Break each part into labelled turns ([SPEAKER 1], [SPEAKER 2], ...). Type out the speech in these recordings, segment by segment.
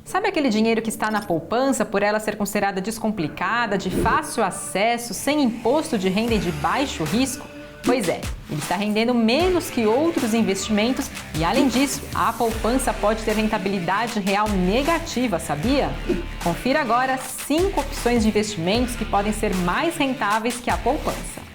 [SPEAKER 1] Sabe aquele dinheiro que está na poupança por ela ser considerada descomplicada, de fácil acesso, sem imposto de renda e de baixo risco? Pois é, ele está rendendo menos que outros investimentos e, além disso, a poupança pode ter rentabilidade real negativa, sabia? Confira agora 5 opções de investimentos que podem ser mais rentáveis que a poupança.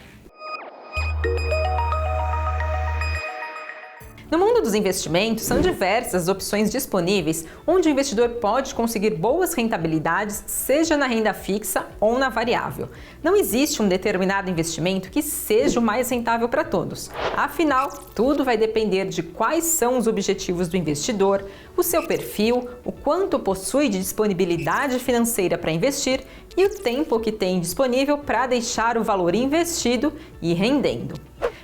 [SPEAKER 1] No mundo dos investimentos, são diversas as opções disponíveis onde o investidor pode conseguir boas rentabilidades, seja na renda fixa ou na variável. Não existe um determinado investimento que seja o mais rentável para todos. Afinal, tudo vai depender de quais são os objetivos do investidor, o seu perfil, o quanto possui de disponibilidade financeira para investir e o tempo que tem disponível para deixar o valor investido e rendendo.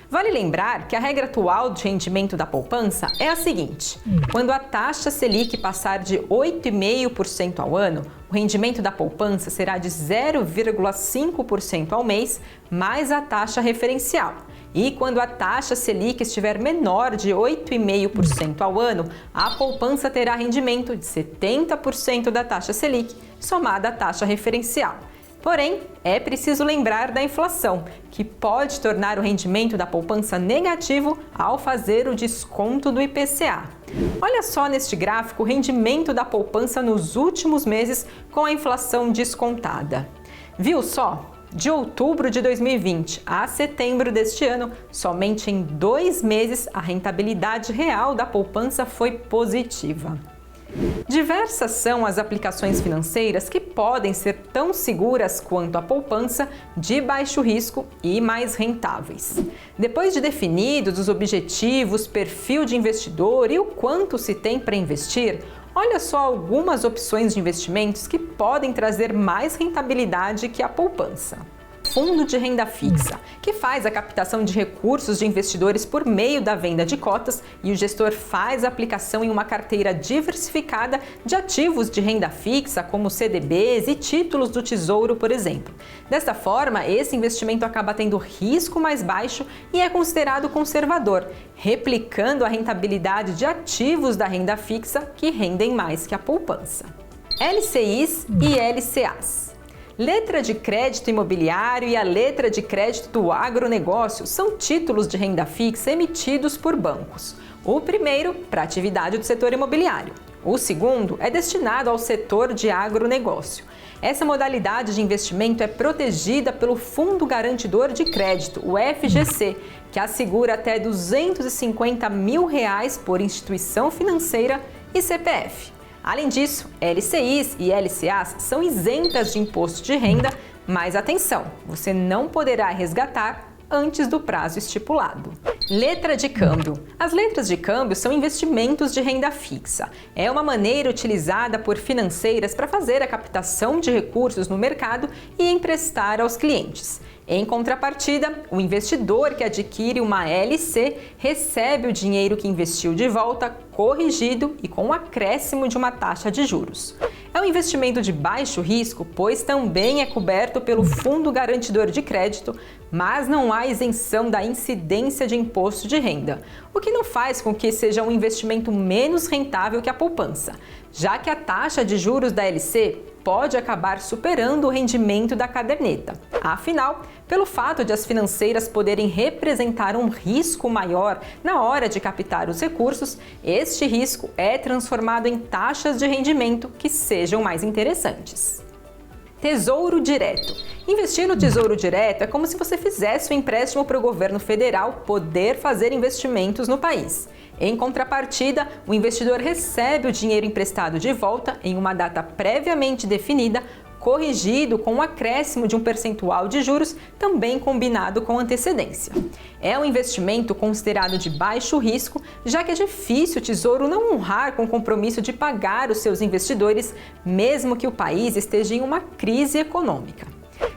[SPEAKER 1] Vale lembrar que a regra atual de rendimento da poupança é a seguinte: quando a taxa Selic passar de 8,5% ao ano, o rendimento da poupança será de 0,5% ao mês, mais a taxa referencial. E quando a taxa Selic estiver menor de 8,5% ao ano, a poupança terá rendimento de 70% da taxa Selic, somada à taxa referencial. Porém, é preciso lembrar da inflação, que pode tornar o rendimento da poupança negativo ao fazer o desconto do IPCA. Olha só neste gráfico o rendimento da poupança nos últimos meses com a inflação descontada. Viu só? De outubro de 2020 a setembro deste ano, somente em 2 meses a rentabilidade real da poupança foi positiva. Diversas são as aplicações financeiras que podem ser tão seguras quanto a poupança, de baixo risco e mais rentáveis. Depois de definidos os objetivos, perfil de investidor e o quanto se tem para investir, olha só algumas opções de investimentos que podem trazer mais rentabilidade que a poupança. Fundo de renda fixa, que faz a captação de recursos de investidores por meio da venda de cotas e o gestor faz a aplicação em uma carteira diversificada de ativos de renda fixa, como CDBs e títulos do Tesouro, por exemplo. Desta forma, esse investimento acaba tendo risco mais baixo e é considerado conservador, replicando a rentabilidade de ativos da renda fixa que rendem mais que a poupança. LCIs e LCAs. Letra de crédito imobiliário e a letra de crédito do agronegócio são títulos de renda fixa emitidos por bancos. O primeiro, para a atividade do setor imobiliário. O segundo é destinado ao setor de agronegócio. Essa modalidade de investimento é protegida pelo Fundo Garantidor de Crédito, o FGC, que assegura até R$ 250 mil por instituição financeira e CPF. Além disso, LCIs e LCAs são isentas de imposto de renda, mas atenção, você não poderá resgatar antes do prazo estipulado. Letra de câmbio. As letras de câmbio são investimentos de renda fixa. É uma maneira utilizada por financeiras para fazer a captação de recursos no mercado e emprestar aos clientes. Em contrapartida, o investidor que adquire uma LC recebe o dinheiro que investiu de volta, corrigido e com um acréscimo de uma taxa de juros. É um investimento de baixo risco, pois também é coberto pelo Fundo Garantidor de Crédito, mas não há isenção da incidência de imposto de renda, o que não faz com que seja um investimento menos rentável que a poupança, já que a taxa de juros da LC pode acabar superando o rendimento da caderneta. Afinal, pelo fato de as financeiras poderem representar um risco maior na hora de captar os recursos, este risco é transformado em taxas de rendimento que sejam mais interessantes. Tesouro Direto. Investir no Tesouro Direto é como se você fizesse um empréstimo para o governo federal poder fazer investimentos no país. Em contrapartida, o investidor recebe o dinheiro emprestado de volta em uma data previamente definida, corrigido com um acréscimo de um percentual de juros também combinado com antecedência. É um investimento considerado de baixo risco, já que é difícil o Tesouro não honrar com o compromisso de pagar os seus investidores, mesmo que o país esteja em uma crise econômica.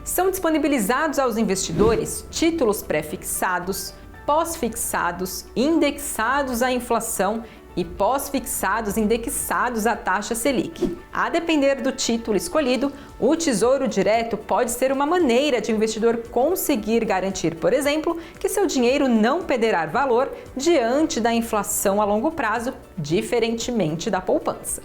[SPEAKER 1] São disponibilizados aos investidores títulos pré-fixados, pós-fixados, indexados à inflação e pós-fixados indexados à taxa Selic. A depender do título escolhido, o Tesouro Direto pode ser uma maneira de o investidor conseguir garantir, por exemplo, que seu dinheiro não perderá valor diante da inflação a longo prazo, diferentemente da poupança.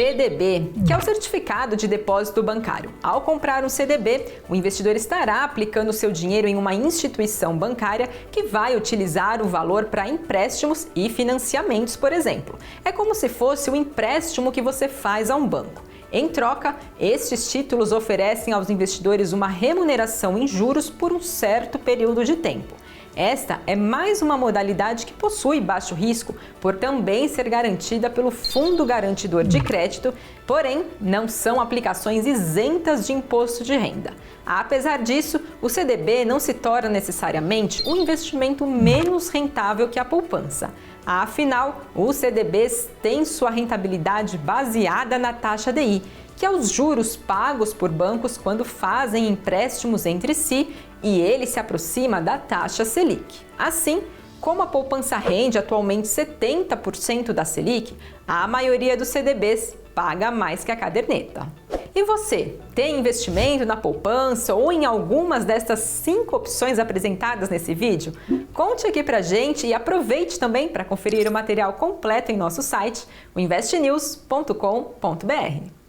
[SPEAKER 1] CDB, que é o Certificado de Depósito Bancário. Ao comprar um CDB, o investidor estará aplicando seu dinheiro em uma instituição bancária que vai utilizar o valor para empréstimos e financiamentos, por exemplo. É como se fosse o empréstimo que você faz a um banco. Em troca, estes títulos oferecem aos investidores uma remuneração em juros por um certo período de tempo. Esta é mais uma modalidade que possui baixo risco, por também ser garantida pelo Fundo Garantidor de Crédito, porém, não são aplicações isentas de imposto de renda. Apesar disso, o CDB não se torna necessariamente um investimento menos rentável que a poupança. Afinal, os CDBs têm sua rentabilidade baseada na taxa DI, que é os juros pagos por bancos quando fazem empréstimos entre si, e ele se aproxima da taxa Selic. Assim, como a poupança rende atualmente 70% da Selic, a maioria dos CDBs paga mais que a caderneta. E você, tem investimento na poupança ou em algumas destas 5 opções apresentadas nesse vídeo? Conte aqui pra gente e aproveite também para conferir o material completo em nosso site, o investnews.com.br.